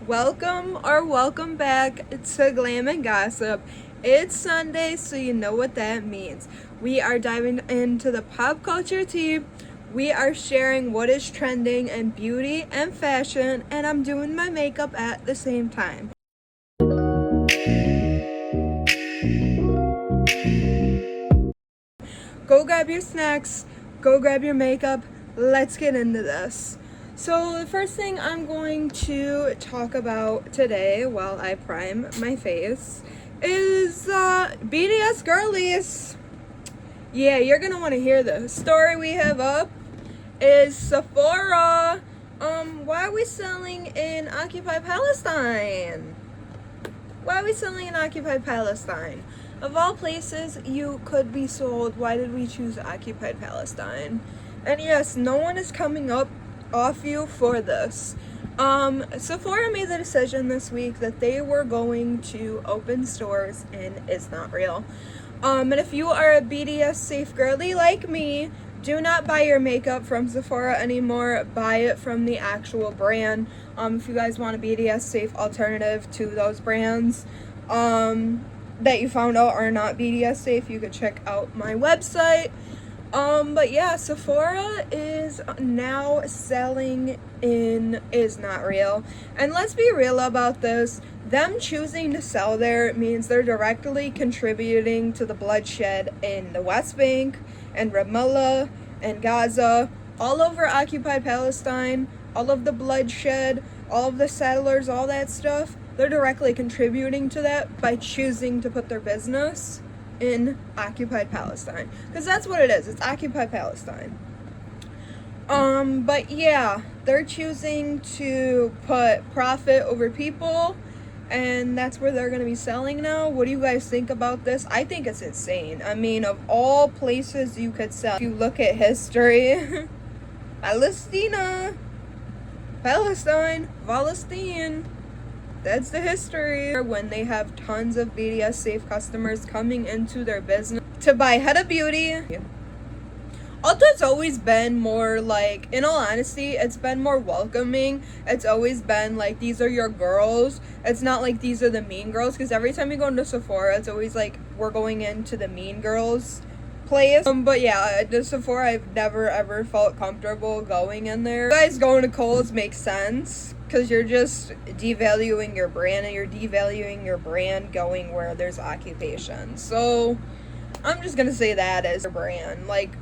Welcome back to Glam and Gossip. It's Sunday, so you know what that means. We are diving into the pop culture tea. We are sharing what is trending in beauty and fashion, and I'm doing my makeup at the same time. Go grab your snacks, go grab your makeup. Let's get into this. So the first thing I'm going to talk about today while I prime my face is BDS girlies. Yeah, you're gonna want to hear this. Story we have up is Sephora. Why are we selling in Occupy Palestine? Why are we selling in Occupied Palestine? Of all places you could be sold, why did we choose Occupied Palestine? And yes, no one is coming up off you for this. Sephora made the decision this week that they were going to open stores in Is Not Real. And if you are a BDS safe girly like me, do not buy your makeup from Sephora anymore. Buy it from the actual brand. If you guys want a BDS safe alternative to those brands that you found out are not BDS safe, you could check out my website. But yeah, Sephora is now selling in Is Not Real. And let's be real about this. Them choosing to sell there means they're directly contributing to the bloodshed in the West Bank and Ramallah and Gaza, all over Occupied Palestine, all of the bloodshed, all of the settlers, all that stuff. They're directly contributing to that by choosing to put their business in Occupied Palestine, because that's what it is. It's Occupied Palestine. But yeah, they're choosing to put profit over people, and that's where they're going to be selling now. What do you guys think about this? I think it's insane. I mean, of all places you could sell, if you look at history, Palestine, that's the history. When they have tons of BDS safe customers coming into their business to buy Huda Beauty. Ulta has always been more like, in all honesty, it's been more welcoming. It's always been like, these are your girls. It's not like these are the mean girls, because every time you go into Sephora, it's always like, we're going into the mean girls place. But yeah, the Sephora, I've never ever felt comfortable going in there. You guys going to Kohl's makes sense, because you're just devaluing your brand, and you're devaluing your brand going where there's occupation. So I'm just gonna say that as a brand. Like,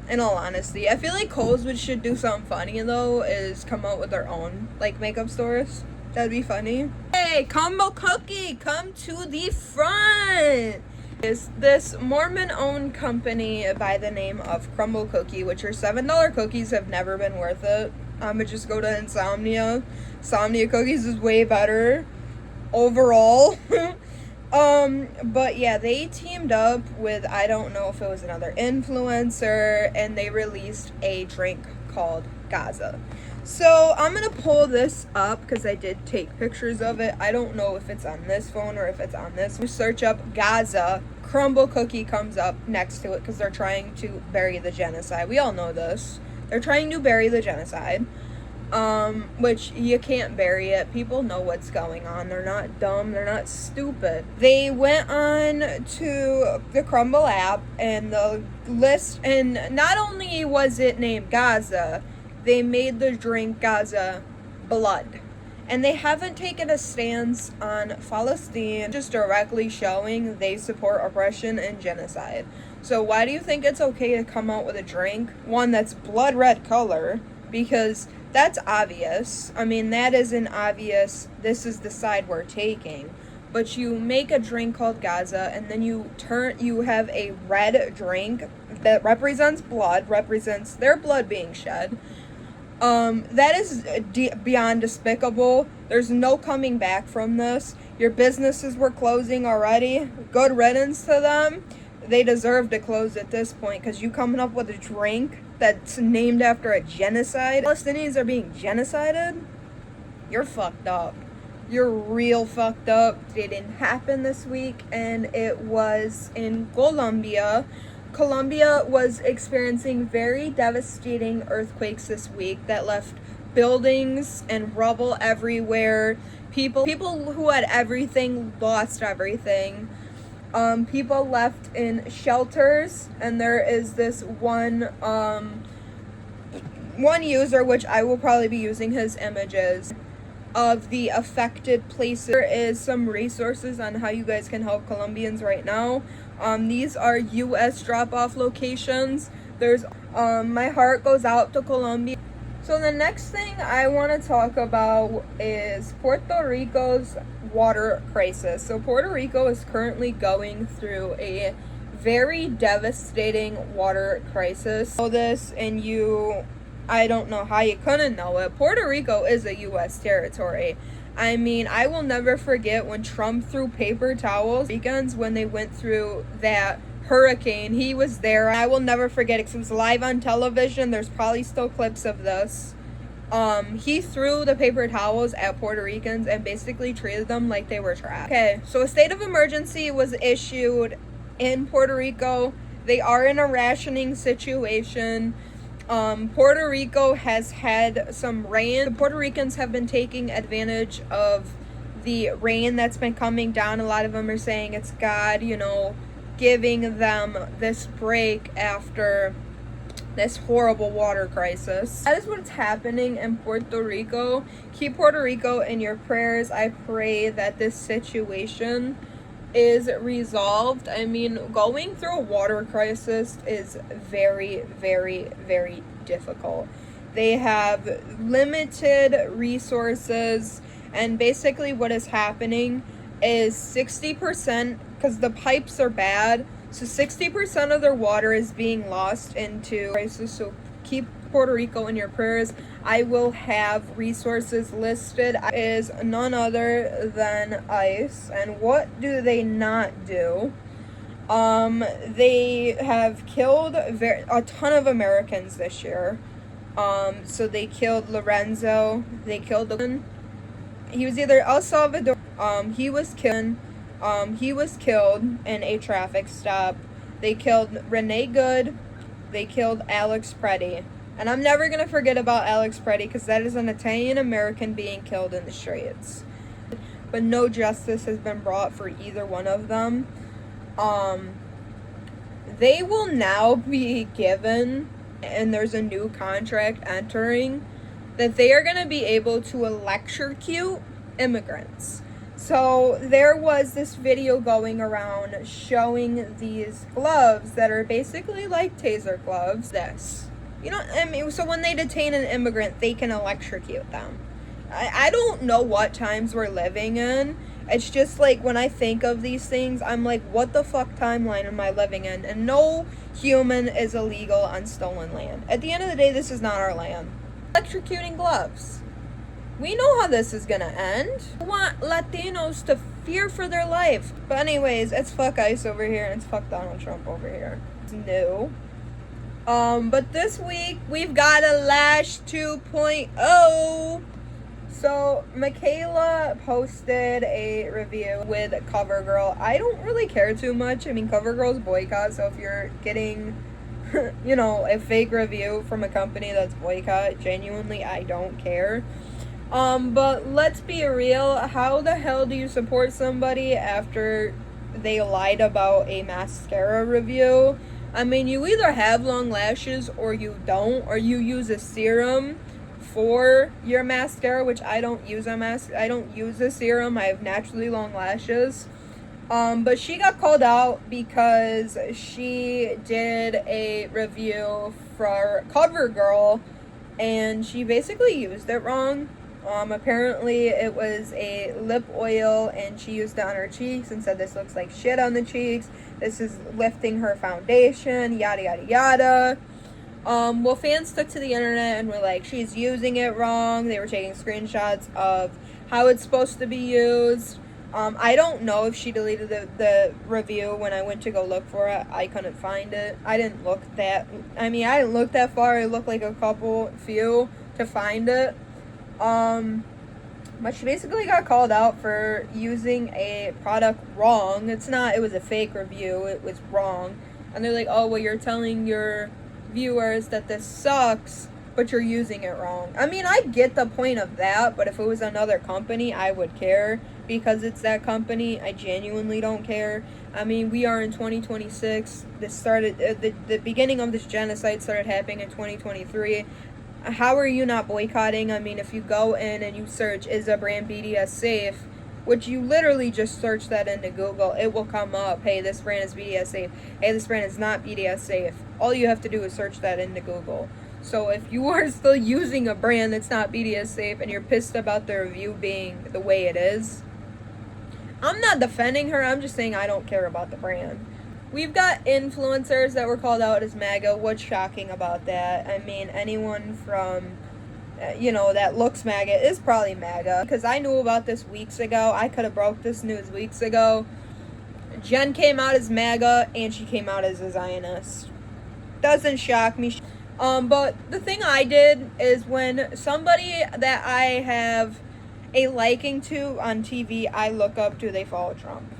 in all honesty, I feel like Kohl's should do something funny though, is come out with their own like makeup stores. That'd be funny. Hey, Crumbl Cookie, come to the front. Is this Mormon-owned company by the name of Crumbl Cookie, which are $7 cookies, have never been worth it. I'ma just go to Insomnia. Insomnia cookies is way better overall. But yeah, they teamed up with, I don't know if it was another influencer, and they released a drink called Gaza. So I'm gonna pull this up because I did take pictures of it. I don't know if it's on this phone or if it's on this. You search up Gaza, Crumbl Cookie comes up next to it, because they're trying to bury the genocide. We all know this. They're trying to bury the genocide, which you can't bury it. People know what's going on. They're not dumb. They're not stupid. They went on to the Crumbl app and the list, and not only was it named Gaza, they made the drink Gaza Blood. And they haven't taken a stance on Palestine, just directly showing they support oppression and genocide. So why do you think it's okay to come out with a drink, one that's blood red color? Because that's obvious. I mean, that is an obvious, this is the side we're taking. But you make a drink called Gaza, and then you have a red drink that represents blood, represents their blood being shed. That is beyond despicable. There's no coming back from this. Your businesses were closing already. Good riddance to them. They deserve to close at this point, because you coming up with a drink that's named after a genocide. Palestinians are being genocided. You're fucked up. You're real fucked up. It didn't happen this week, and it was in Colombia. Colombia was experiencing very devastating earthquakes this week that left buildings and rubble everywhere. People who had everything lost everything. People left in shelters, and there is this one user, which I will probably be using his images of the affected places. There is some resources on how you guys can help Colombians right now. These are U.S. drop-off locations. There's my heart goes out to Colombia. So the next thing I want to talk about is Puerto Rico's water crisis. So Puerto Rico is currently going through a very devastating water crisis. Know this, and I don't know how you couldn't know it. Puerto Rico is a U.S. territory. I mean, I will never forget when Trump threw paper towels weekends when they went through that hurricane. He was there. I will never forget it because it was live on television. There's probably still clips of this. He threw the paper towels at Puerto Ricans and basically treated them like they were trash. Okay, so a state of emergency was issued in Puerto Rico. They are in a rationing situation. Puerto Rico has had some rain. The Puerto Ricans have been taking advantage of the rain that's been coming down. A lot of them are saying it's God, giving them this break after this horrible water crisis. That is what's happening in Puerto Rico. Keep Puerto Rico in your prayers. I pray that this situation is resolved. I mean, going through a water crisis is very, very, very difficult. They have limited resources, and basically what is happening is 60%, because the pipes are bad, so 60% of their water is being lost into crisis. So keep Puerto Rico in your prayers. I will have resources listed. Is none other than ICE. And what do they not do? They have killed a ton of Americans this year. So they killed Lorenzo. They killed he was either El Salvador. He was killed in a traffic stop. They killed Renee Good. They killed Alex Preddy. And I'm never going to forget about Alex Preddy because that is an Italian American being killed in the streets. But no justice has been brought for either one of them. They will now be given, and there's a new contract entering, that they are going to be able to electrocute immigrants. So there was this video going around showing these gloves that are basically like taser gloves. So when they detain an immigrant, they can electrocute them. I don't know what times we're living in. It's just like when I think of these things, I'm like, what the fuck timeline am I living in? And no human is illegal on stolen land. At the end of the day, this is not our land. Electrocuting gloves. We know how this is gonna end. We want Latinos to fear for their life. But anyways, it's fuck ICE over here and it's fuck Donald Trump over here. It's new. But this week we've got a Lash 2.0. So Mikayla posted a review with CoverGirl. I don't really care too much. I mean, CoverGirl's boycott, so if you're getting a fake review from a company that's boycott, genuinely I don't care. But let's be real, how the hell do you support somebody after they lied about a mascara review? I mean, you either have long lashes or you don't, or you use a serum for your mascara, which I don't use I don't use a serum. I have naturally long lashes. But she got called out because she did a review for CoverGirl and she basically used it wrong. Apparently it was a lip oil and she used it on her cheeks and said this looks like shit on the cheeks. This is lifting her foundation, yada yada yada. Well, fans took to the internet and were like, she's using it wrong. They were taking screenshots of how it's supposed to be used. I don't know if she deleted the review. When I went to go look for it, I couldn't find it. I didn't look that far. It looked like a few to find it. But she basically got called out for using a product wrong. It was a fake review. It was wrong. And they're like, oh, well, you're telling your viewers that this sucks, but you're using it wrong. I mean, I get the point of that, but if it was another company, I would care. Because it's that company, I genuinely don't care. I mean, we are in 2026. This started, the beginning of this genocide started happening in 2023. How are you not boycotting? I mean, if you go in and you search, is a brand BDS safe? Which you literally just search that into Google, it will come up, hey, this brand is BDS safe. Hey, this brand is not BDS safe. All you have to do is search that into Google. So if you are still using a brand that's not BDS safe and you're pissed about the review being the way it is, I'm not defending her, I'm just saying I don't care about the brand. We've got influencers that were called out as MAGA. What's shocking about that? I mean, anyone from, that looks MAGA is probably MAGA. Because I knew about this weeks ago. I could have broke this news weeks ago. Jen came out as MAGA and she came out as a Zionist. Doesn't shock me. But the thing I did is when somebody that I have a liking to on TV, I look up, do they follow Trump?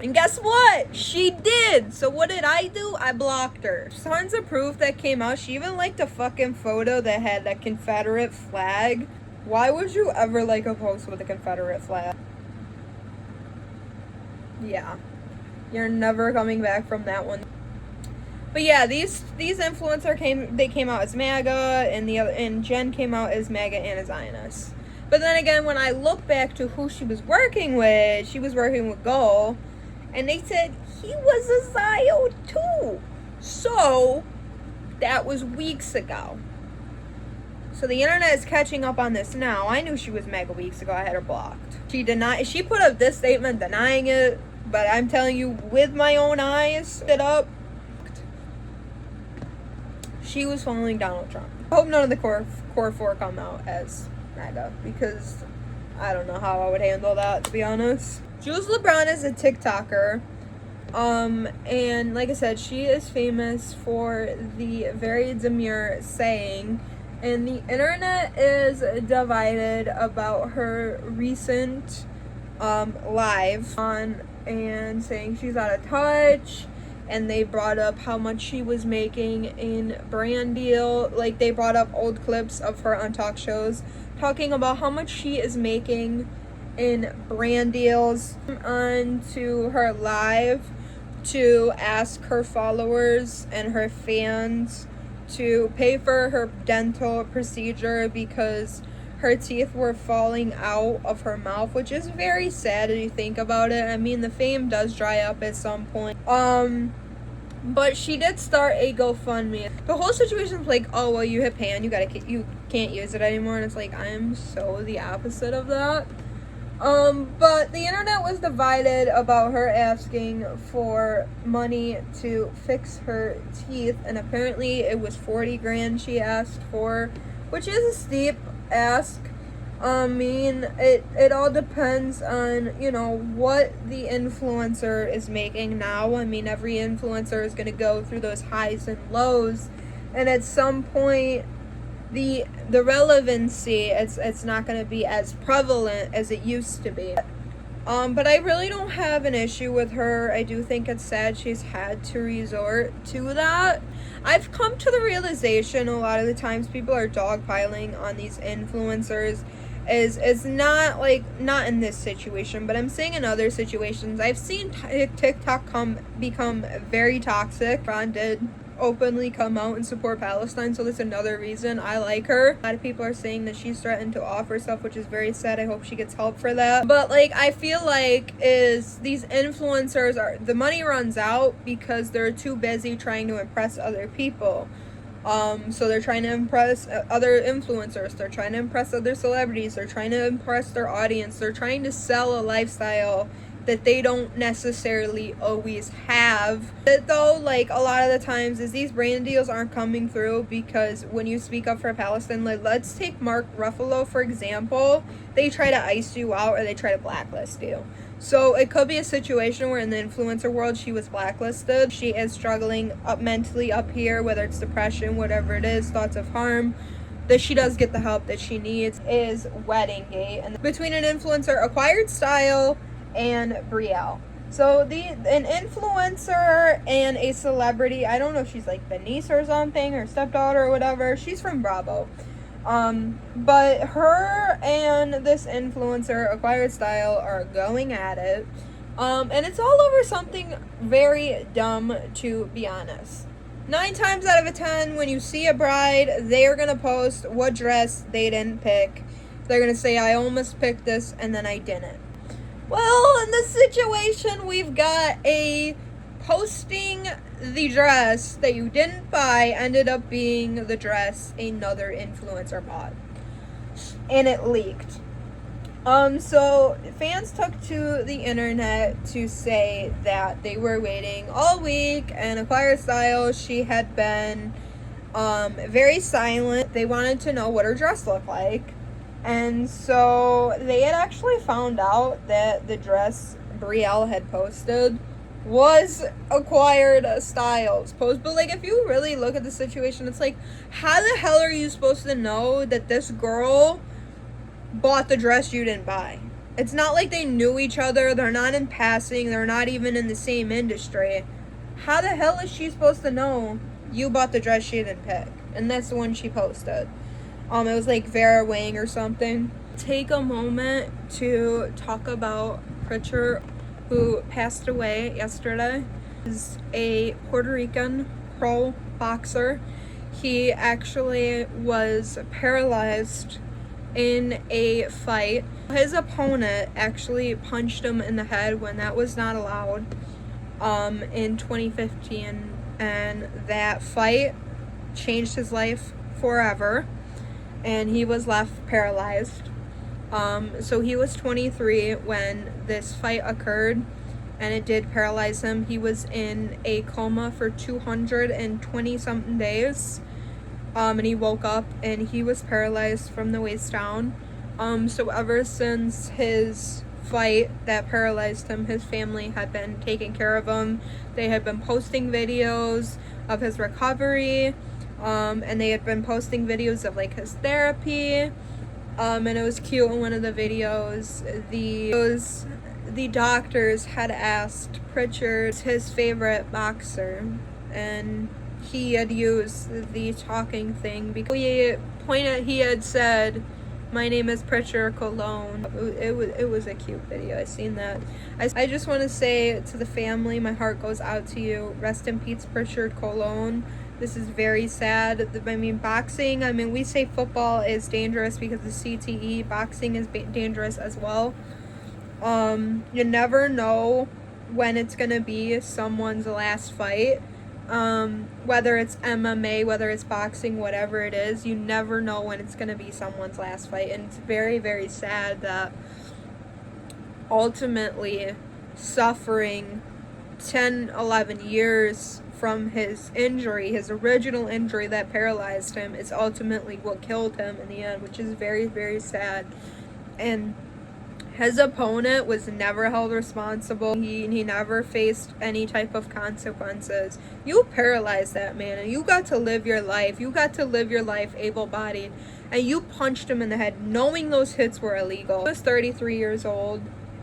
And guess what? She did. So what did I do? I blocked her. Tons of proof that came out. She even liked a fucking photo that had that Confederate flag. Why would you ever like a post with a Confederate flag? Yeah. You're never coming back from that one. But yeah, these influencers came out as MAGA, and Jen came out as MAGA and a Zionist. But then again, when I look back to who she was working with, she was working with Goal, and they said he was a Zio too. So that was weeks ago. So the internet is catching up on this now. I knew she was MAGA weeks ago. I had her blocked. She put up this statement denying it, but I'm telling you, with my own eyes, she was following Donald Trump. I hope none of the core four come out as MAGA, because I don't know how I would handle that, to be honest. Jules LeBron is a TikToker, and like I said, she is famous for the very demure saying, and the internet is divided about her recent live on and saying she's out of touch. And they brought up how much she was making in brand deal. Like, they brought up old clips of her on talk shows talking about how much she is making in brand deals onto her live to ask her followers and her fans to pay for her dental procedure because her teeth were falling out of her mouth, which is very sad if you think about it. I mean, the fame does dry up at some point. But she did start a GoFundMe. The whole situation's like, oh, well, you hit pan, you can't use it anymore. And it's like, I am so the opposite of that. But the internet was divided about her asking for money to fix her teeth. And apparently it was 40 grand she asked for, which is a steep ask. I mean, it all depends on, what the influencer is making now. I mean, every influencer is going to go through those highs and lows, and at some point the relevancy, it's not going to be as prevalent as it used to be. But I really don't have an issue with her. I do think it's sad she's had to resort to that. I've come to the realization a lot of the times people are dogpiling on these influencers is not in this situation, but I'm saying in other situations. I've seen TikTok become very toxic. Ron did openly come out and support Palestine, so that's another reason I like her. A lot of people are saying that she's threatened to off herself, which is very sad. I hope she gets help for that. But I feel like these influencers the money runs out because they're too busy trying to impress other people. So they're trying to impress other influencers, they're trying to impress other celebrities, they're trying to impress their audience, they're trying to sell a lifestyle that they don't necessarily always have. But though, a lot of the times is these brand deals aren't coming through because when you speak up for Palestine, let's take Mark Ruffalo, for example, they try to ice you out or they try to blacklist you. So it could be a situation where in the influencer world, she was blacklisted. She is struggling mentally up here, whether it's depression, whatever it is, thoughts of harm, that she does get the help that she needs, is Wedding Gate. And between an influencer, Acquired Style, and Brielle. So an influencer and a celebrity, I don't know if she's like the niece or something, or stepdaughter or whatever. She's from Bravo. But her and this influencer, Acquired Style, are going at it. And it's all over something very dumb, to be honest. 9 times out of 10, when you see a bride, they're gonna post what dress they didn't pick. They're gonna say, I almost picked this and then I didn't. Well, in this situation, we've got a posting the dress that you didn't buy ended up being the dress another influencer bought. And it leaked. So fans took to the internet to say that they were waiting all week, and Acquired Style, she had been very silent. They wanted to know what her dress looked like. And so they had actually found out that the dress Brielle had posted was Acquired Styles post. But like, if you really look at the situation, it's like, how the hell are you supposed to know that this girl bought the dress you didn't buy? It's not like they knew each other. They're not in passing. They're not even in the same industry. How the hell is she supposed to know you bought the dress she didn't pick? And that's the one she posted. It was like Vera Wang or something. Take a moment to talk about Pritchard, who passed away yesterday. He's a Puerto Rican pro boxer. He actually was paralyzed in a fight. His opponent actually punched him in the head when that was not allowed in 2015, and that fight changed his life forever, and he was left paralyzed. So he was 23 when this fight occurred, and it did paralyze him. He was in a coma for 220 something days, and he woke up and he was paralyzed from the waist down. So ever since his fight that paralyzed him, his family had been taking care of him. They had been posting videos of his recovery, and they had been posting videos of like his therapy. And it was cute. In one of the videos, the doctors had asked Pritchard his favorite boxer, and he had used the talking thing because he had said, "My name is Pritchard Cologne." It was a cute video. I seen that. I just want to say to the family, my heart goes out to you. Rest in peace, Pritchard Cologne. This is very sad. I mean, boxing, we say football is dangerous because of CTE. Boxing is dangerous as well. You never know when it's going to be someone's last fight. Whether it's MMA, whether it's boxing, whatever it is, you never know when it's going to be someone's last fight. And it's very, very sad that ultimately suffering 10, 11 years from his injury, his original injury that paralyzed him, is ultimately what killed him in the end, which is very, very sad. And his opponent was never held responsible. He never faced any type of consequences. You paralyzed that man, and you got to live your life. You got to live your life able-bodied, and you punched him in the head knowing those hits were illegal. He was 33 years old,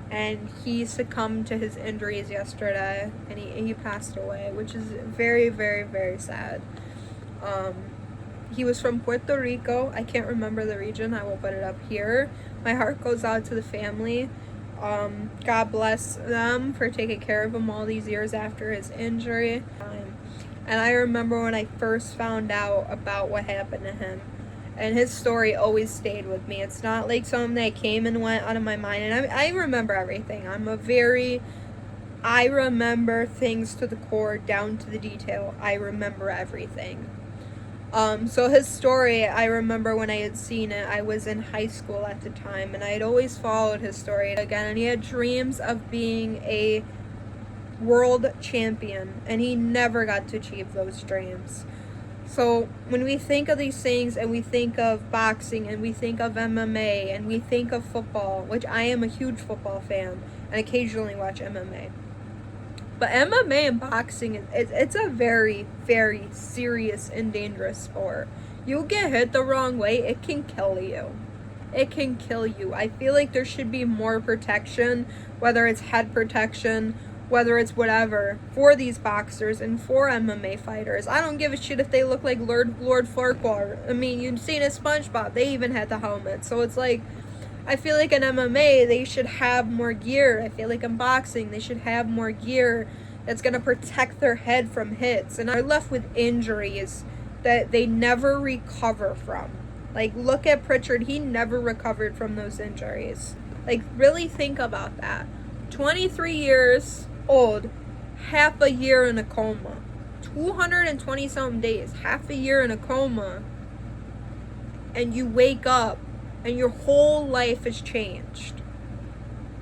and he succumbed to his injuries yesterday, and he passed away, which is very, very, very sad. He was from Puerto Rico. I can't remember the region. I will put it up here. My heart goes out to the family. God bless them for taking care of him all these years after his injury. And I remember when I first found out about what happened to him, and his story always stayed with me. It's not like something that came and went out of my mind. And I remember everything. I remember things to the core, down to the detail. I remember everything. So his story, I remember when I had seen it, I was in high school at the time, and I had always followed his story again, and he had dreams of being a world champion, and he never got to achieve those dreams. So when we think of these things, and we think of boxing, and we think of MMA, and we think of football, which I am a huge football fan, and occasionally watch MMA. But MMA and boxing, it's a very, very serious and dangerous sport. You get hit the wrong way, it can kill you. It can kill you. I feel like there should be more protection, whether it's head protection whether it's whatever, for these boxers and for MMA fighters. I don't give a shit if they look like Lord Farquhar. I mean, you've seen a SpongeBob. They even had the helmet. So it's like, I feel like in MMA, they should have more gear. I feel like in boxing, they should have more gear that's going to protect their head from hits. And they're left with injuries that they never recover from. Like, look at Pritchard. He never recovered from those injuries. Like, really think about that. 23 years old, half a year in a coma. 220 something days, half a year in a coma. And you wake up and your whole life has changed.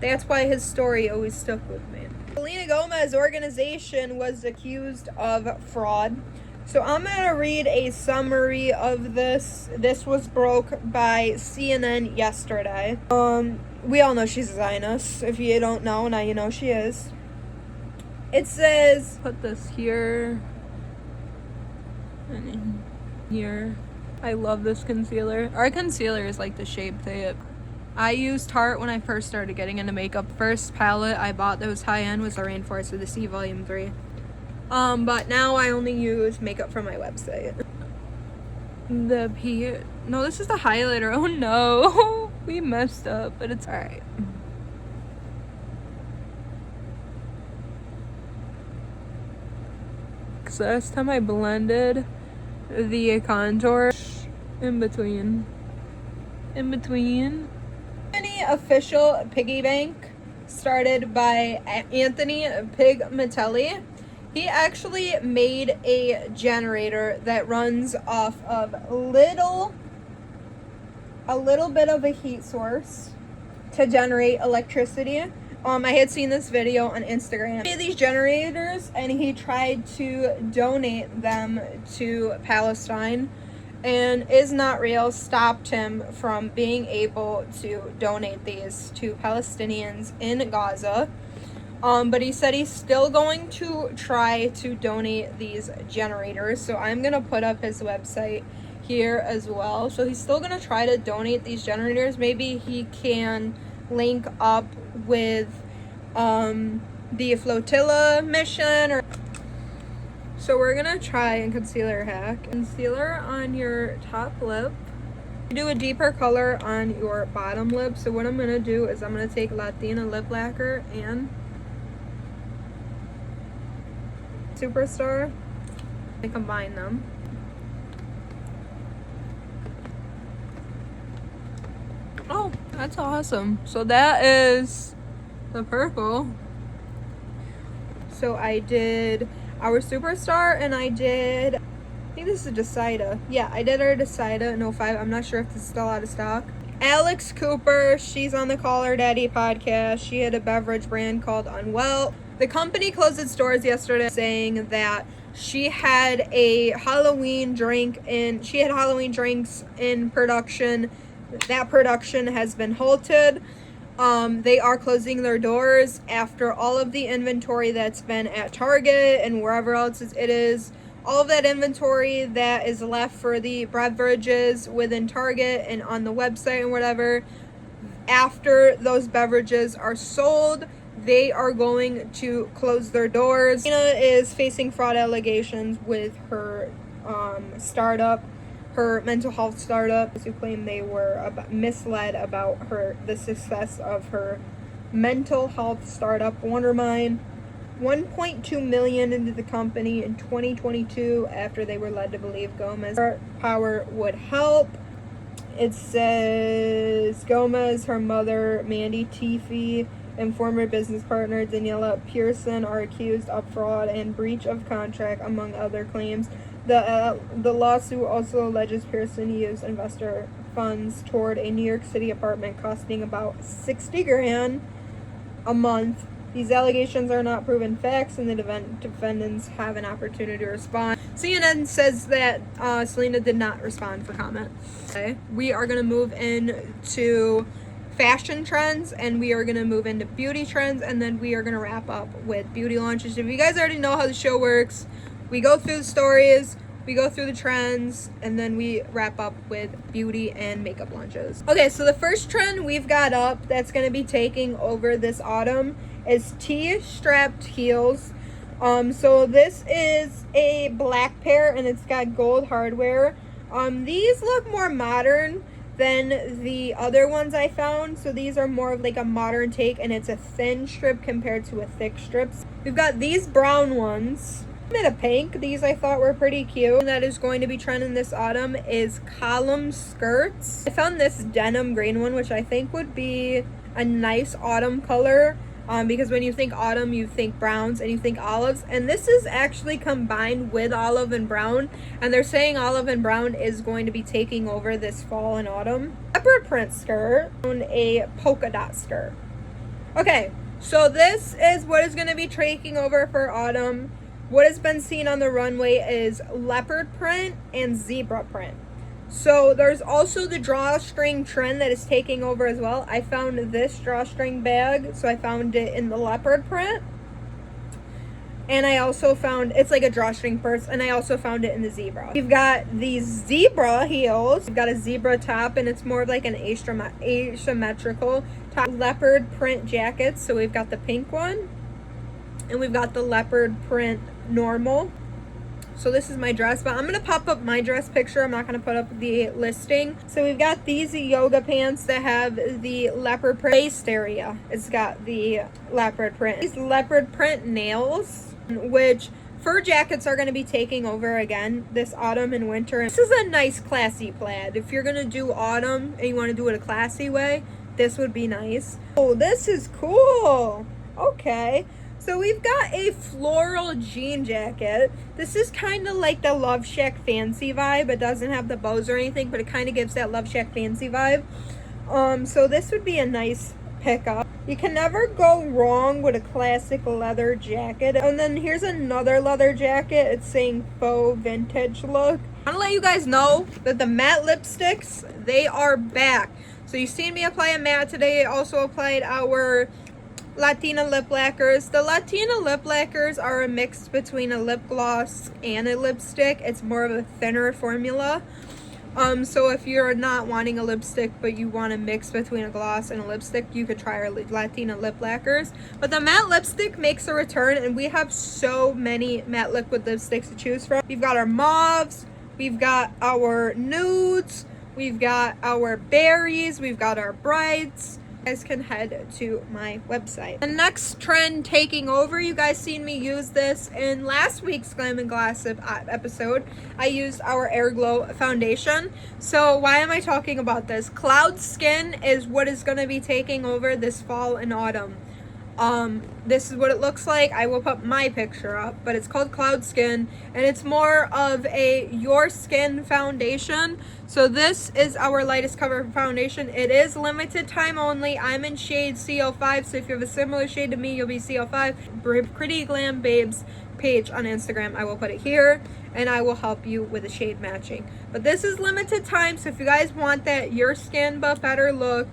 That's why his story always stuck with me. Selena Gomez's organization was accused of fraud. So I'm going to read a summary of this. This was broke by CNN yesterday. We all know she's a Zionist. If you don't know, now you know she is. It says, put this here and here. I love this concealer. Our concealer is like the Shape Tape. I used Tarte when I first started getting into makeup. First palette I bought that was high-end was the Rainforest with the C Volume 3. But now I only use makeup from my website. No, this is the highlighter. Oh no. We messed up, but it's alright. Cause last time I blended the contour in between. Any official piggy bank started by Anthony Pigmatelli. He actually made a generator that runs off of a little bit of a heat source to generate electricity. I had seen this video on Instagram. He made these generators and he tried to donate them to Palestine, and Is Not Real stopped him from being able to donate these to Palestinians in Gaza. But he said he's still going to try to donate these generators. So I'm going to put up his website here as well. So he's still going to try to donate these generators. Maybe he can link up with the flotilla mission. So we're going to try a concealer hack. Concealer on your top lip. Do a deeper color on your bottom lip. So what I'm going to do is I'm going to take Latina lip lacquer and Superstar and combine them. Oh, that's awesome. So that is the purple. So I did our Superstar and I think this is a Decida. Yeah, I did our Decida in 05. I'm not sure if this is still out of stock. Alex Cooper, she's on the Call Her Daddy podcast. She had a beverage brand called Unwell. The company closed its doors yesterday saying that she had a Halloween drink and she had Halloween drinks in production. That production has been halted. They are closing their doors after all of the inventory that's been at Target and wherever else it is. All of that inventory that is left for the beverages within Target and on the website and whatever, after those beverages are sold, they are going to close their doors. Tina is facing fraud allegations with her startup, her mental health startup, who claim they were misled about the success of her mental health startup, Wondermine. $1.2 million into the company in 2022 after they were led to believe Gomez power would help. It says Gomez, her mother Mandy Teefee, and former business partner Daniela Pearson are accused of fraud and breach of contract, among other claims. The lawsuit also alleges Pearson used investor funds toward a New York City apartment costing about $60,000 a month. These allegations are not proven facts, and the defendants have an opportunity to respond. CNN says that Selena did not respond for comment. Okay. We are going to move into fashion trends, and we are going to move into beauty trends, and then we are going to wrap up with beauty launches. If you guys already know how the show works, we go through the stories, We go through the trends, and then we wrap up with beauty and makeup launches. Okay, so the first trend we've got up that's going to be taking over this autumn is T-strapped heels. So this is a black pair, and it's got gold hardware. These look more modern than the other ones I found. So these are more of like a modern take, and it's a thin strip compared to a thick strip. We've got these brown ones. In a pink, these I thought were pretty cute. And that is going to be trending this autumn is column skirts. I found this denim green one, which I think would be a nice autumn color. Because when you think autumn, you think browns and you think olives. And this is actually combined with olive and brown. And they're saying olive and brown is going to be taking over this fall and autumn. Leopard print skirt and a polka dot skirt. Okay, so this is what is going to be taking over for autumn. What has been seen on the runway is leopard print and zebra print. So there's also the drawstring trend that is taking over as well. I found this drawstring bag, so I found it in the leopard print. And I also found, it's like a drawstring purse, and I also found it in the zebra. We've got these zebra heels. We've got a zebra top, and it's more of like an asymmetrical top. Leopard print jackets, so we've got the pink one. And we've got the leopard print normal. So this is my dress, but I'm going to pop up my dress picture. I'm not going to put up the listing. So we've got these yoga pants that have the leopard print waist area. It's got the leopard print. These leopard print nails, which fur jackets are going to be taking over again this autumn and winter. This is a nice classy plaid. If you're going to do autumn and you want to do it a classy way, this would be nice. Oh, this is cool. Okay. So we've got a floral jean jacket. This is kind of like the Love Shack Fancy vibe. It doesn't have the bows or anything, but it kind of gives that Love Shack Fancy vibe. So this would be a nice pickup. You can never go wrong with a classic leather jacket. And then here's another leather jacket. It's saying faux vintage look. I want to let you guys know that the matte lipsticks, they are back. So you've seen me apply a matte today. I also applied our Latina lip lacquers. The Latina lip lacquers are a mix between a lip gloss and a lipstick. It's more of a thinner formula. So if you're not wanting a lipstick but you want to mix between a gloss and a lipstick, you could try our Latina lip lacquers. But the matte lipstick makes a return, and we have so many matte liquid lipsticks to choose from. We've got our mauves, we've got our nudes, we've got our berries, we've got our brights. You guys can head to my website. The next trend taking over, you guys seen me use this in last week's Glam and Gossip episode. I used our Air Glow foundation. So why am I talking about this? Cloud Skin is what is going to be taking over this fall and autumn. This is what it looks like. I will put my picture up, but it's called Cloud Skin, and it's more of a your skin foundation. So this is our lightest cover foundation. It is limited time only. I'm in shade CO5, so if you have a similar shade to me, you'll be CO5. Pretty Glam Babes page on Instagram. I will put it here, and I will help you with the shade matching. But this is limited time, so if you guys want that your skin but better look,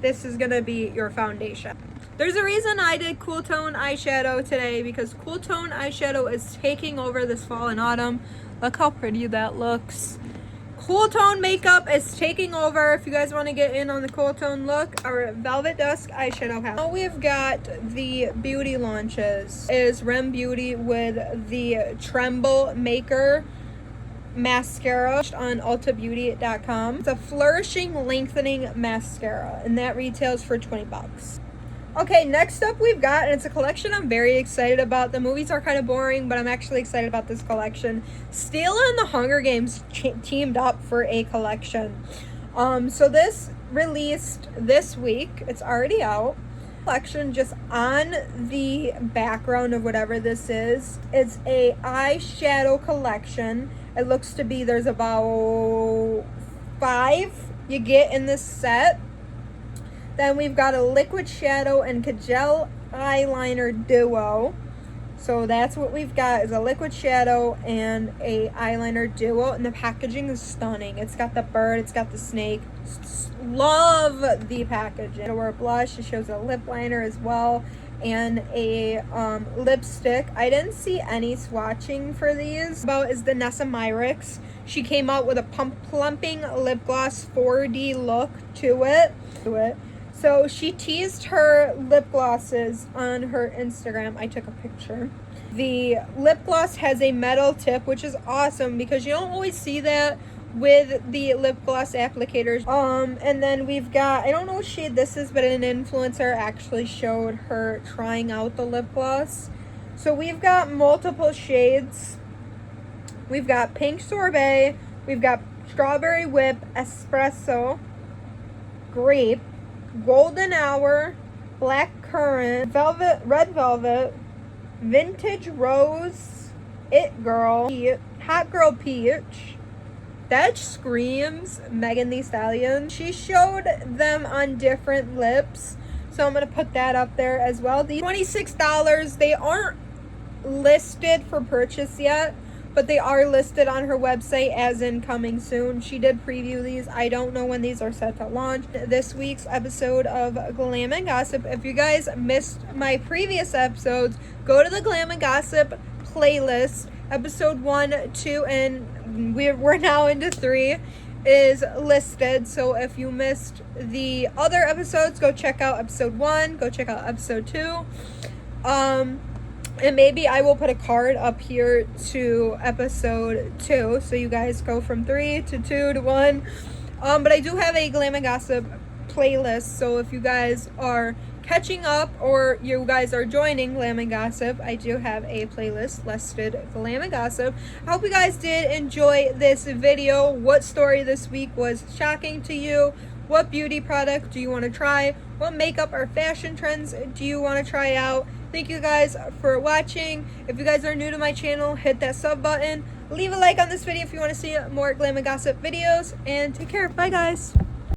this is gonna be your foundation. There's a reason I did cool tone eyeshadow today, because cool tone eyeshadow is taking over this fall and autumn. Look how pretty that looks. Cool tone makeup is taking over. If you guys want to get in on the cool tone look, our Velvet Dusk eyeshadow palette. Now we've got the beauty launches. Is Rem Beauty with the Crumbl Maker mascara on ultabeauty.com. It's a flourishing lengthening mascara, and that retails for 20 bucks. Okay, next up we've got, and it's a collection I'm very excited about. The movies are kind of boring, but I'm actually excited about this collection. Stella and the Hunger Games teamed up for a collection. So this released this week. It's already out. Collection just on the background of whatever this is. It's a eyeshadow collection. It looks to be, there's about 5 you get in this set. Then we've got a liquid shadow and Kajal eyeliner duo. So that's what we've got, is a liquid shadow and a eyeliner duo, and the packaging is stunning. It's got the bird, it's got the snake. Love the packaging. Wear a blush, it shows a lip liner as well, and a lipstick. I didn't see any swatching for these. About is the Nessa Myricks. She came out with a plumping lip gloss 4D look to it. So she teased her lip glosses on her Instagram. I took a picture. The lip gloss has a metal tip, which is awesome because you don't always see that with the lip gloss applicators. And then we've got, I don't know what shade this is, but an influencer actually showed her trying out the lip gloss. So we've got multiple shades. We've got pink sorbet, we've got strawberry whip, espresso, grape, golden hour, black currant, velvet, red velvet, vintage rose, it girl, hot girl peach. That screams Megan Thee Stallion. She showed them on different lips, so I'm gonna put that up there as well. These $26. They aren't listed for purchase yet, but they are listed on her website as in coming soon. She did preview these. I don't know when these are set to launch. This week's episode of Glam and Gossip. If you guys missed my previous episodes, go to the Glam and Gossip playlist. Episode 1, 2, and we're now into 3 is listed. So if you missed the other episodes, go check out episode 1. Go check out episode 2. And maybe I will put a card up here to episode 2. So you guys go from 3 to 2 to 1. But I do have a Glam and Gossip playlist. So if you guys are catching up or you guys are joining Glam and Gossip, I do have a playlist listed Glam and Gossip. I hope you guys did enjoy this video. What story this week was shocking to you? What beauty product do you want to try? What makeup or fashion trends do you want to try out? Thank you guys for watching. If you guys are new to my channel, hit that sub button. Leave a like on this video if you want to see more Glam and Gossip videos. And take care. Bye, guys.